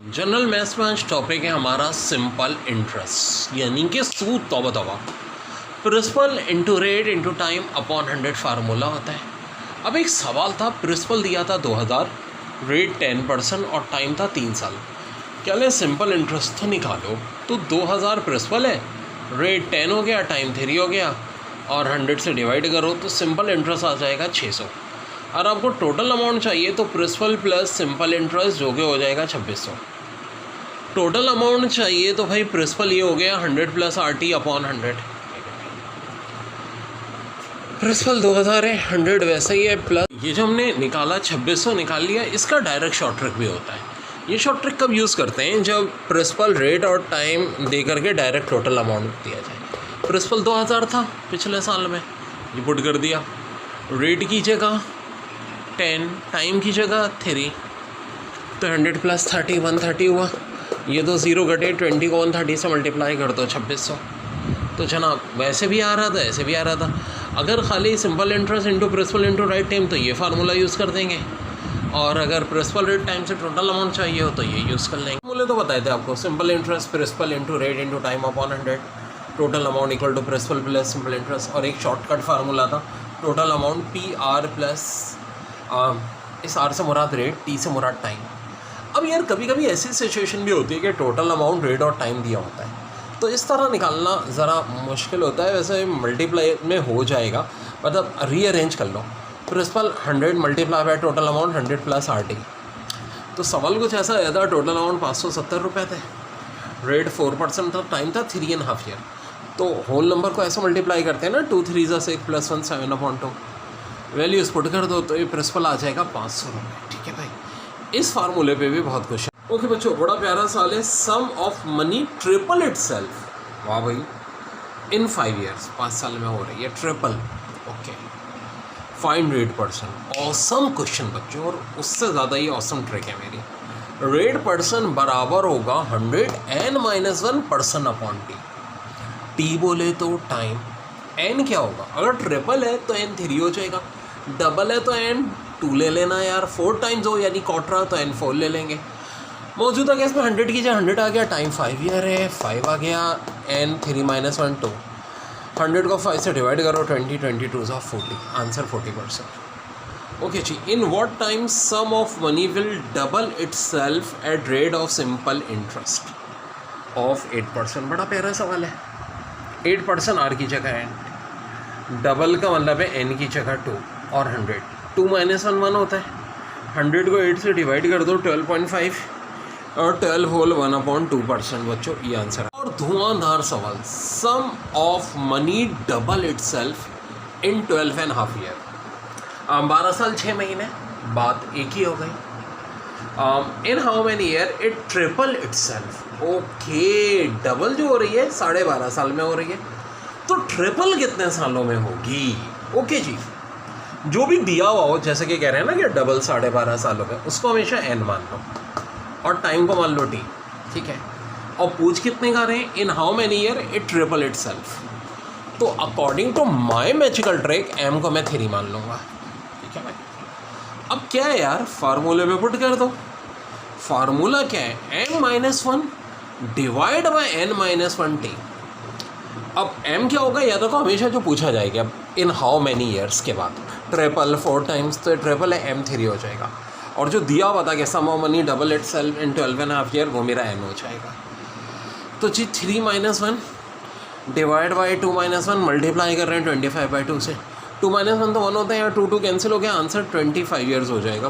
General maths में आज topic है हमारा सिंपल इंटरेस्ट यानी कि सूद तौबा तौबा principal into rate into time upon 100 formula होता है। अब एक सवाल था, प्रिंसिपल दिया था 2000, रेट 10% और टाइम था 3 साल। क्या ले सिंपल इंटरेस्ट तो निकालो, तो 2000 प्रिंसिपल है, रेट 10 हो गया, टाइम 3 हो गया और 100 से डिवाइड करो तो सिंपल इंटरेस्ट आ जाएगा 600। और आपको टोटल अमाउंट चाहिए तो प्रिंसिपल प्लस सिंपल इंटरेस्ट जो कि हो जाएगा 2600। टोटल अमाउंट चाहिए तो भाई प्रिंसिपल ये हो गया 100 प्लस RT अपॉन 100। प्रिंसिपल 2000 है, 100 वैसा ही है, प्लस ये जो हमने निकाला 2600 निकाल लिया, इसका डायरेक्ट शॉर्ट ट्रिक भी होता है। ये शॉर्ट ट्रिक कब यूज़ करते हैं? जब प्रिंसिपल रेट और टाइम दे करके डायरेक्ट टोटल अमाउंट दिया जाए। प्रिंसिपल 2000 था पिछले साल में, ये पुट कर दिया, रेट की जगह 10, टाइम की जगह 3, तो 100 प्लस 30 130 हुआ। ये तो 0 घटे 20 को 130 से मल्टीप्लाई कर दो 2600। तो जनाब वैसे भी आ रहा था, ऐसे भी आ रहा था। अगर खाली simple interest into principal into rate time तो ये फार्मूला यूज़ कर देंगे, और अगर प्रिंसिपल रेट टाइम से टोटल अमाउंट चाहिए हो तो ये यूज़ कर लेंगे। फार्मूले तो बताए थे आपको, simple interest principal into rate into time upon 100, total amount equal to principal plus simple interest. और एक शॉर्टकट फार्मूला था टोटल अमाउंट PR प्लस इस R से मुराद रेट, T से मुराद टाइम। अब यार कभी कभी ऐसी सिचुएशन भी होती है कि टोटल अमाउंट रेट और टाइम दिया होता है, तो इस तरह निकालना ज़रा मुश्किल होता है। वैसे मल्टीप्लाई में हो जाएगा, मतलब रीअरेंज कर लो, principal 100 multiply by total amount 100 plus RT। तो सवाल कुछ ऐसा आया था, टोटल अमाउंट 570 रुपये थे, रेट 4% था, टाइम था 3.5 ईयर। तो होल नंबर को ऐसा मल्टीप्लाई करते हैं ना, 2 3 ज़ा 6 + 1 7/2, वैल्यूज पुट कर दो तो ये प्रिंसिपल आ जाएगा 500 रुपये। ठीक है भाई, इस फार्मूले पे भी बहुत कुछ है। ओके बच्चों, बड़ा प्यारा सवाल है, सम ऑफ मनी ट्रिपल इटसेल्फ। वाह भाई, इन 5 ईयर्स, 5 साल में हो रही है triple. Okay, find rate percent. Awesome question बच्चों, और उससे ज़्यादा ही ऑसम ट्रिक है मेरी। रेट परसेंट बराबर होगा 100 n-1% अपॉन T बोले तो टाइम, n क्या होगा? अगर ट्रिपल है तो n 3 हो जाएगा, डबल है तो n 2 ले लेना यार, 4 टाइम्स हो यानी क्वार्टर तो n 4 ले लेंगे। मौजूदा केस में 100 की जगह 100 आ गया, टाइम 5 ईयर है, 5 आ गया, n 3 - 1 2, 100 को 5 से डिवाइड करो, 20 22 = 40, आंसर 40%। ओके जी, in what time sum of money will double itself at rate of simple interest of 8%। बड़ा प्यारा सवाल है। 8% R की जगह n, डबल का मतलब है n की जगह 2 और 100, 2 - 1 1 होता है, 100 को 8 से डिवाइड कर दो 12.5 और 12 होल 1/2% बच्चों, ये आंसर है। और धुआंधार सवाल, sum of money double itself in 12.5 year. 12 साल 6 महीने, बात एक ही हो गई। In how many year it triple itself. Okay, double जो हो रही है 12.5 साल में हो रही है, तो ट्रिपल कितने सालों में होगी? ओके जी, जो भी दिया हुआ हो, जैसे कि कह रहे हैं ना कि डबल 12.5 सालों में, उसको हमेशा n मान लो और टाइम को मान लो t। ठीक है, और पूछ कितने का रहे हैं? In how many year it triple itself. तो according to my magical trick m को मैं 3 मान लूँगा। ठीक है भाई, अब क्या है यार, फार्मूले में पुट कर दो। फार्मूला क्या है? n-1 divide by n-1 t। अब m क्या होगा या तो हमेशा जो पूछा जाएगा, अब इन हाउ मैनी ईयर्स के बाद ट्रिपल 4 टाइम्स, तो ट्रिपल है, m 3 हो जाएगा। और जो दिया हुआ था कि sum of money double itself in 12.5 year, वो मेरा n हो जाएगा। तो जी 3 - 1 डिवाइड बाई 2 - 1 मल्टीप्लाई कर रहे हैं 25/2 से, 2 - 1 तो 1 होता है, या 2 2 कैंसिल हो गया, आंसर 25 ईयर्स हो जाएगा।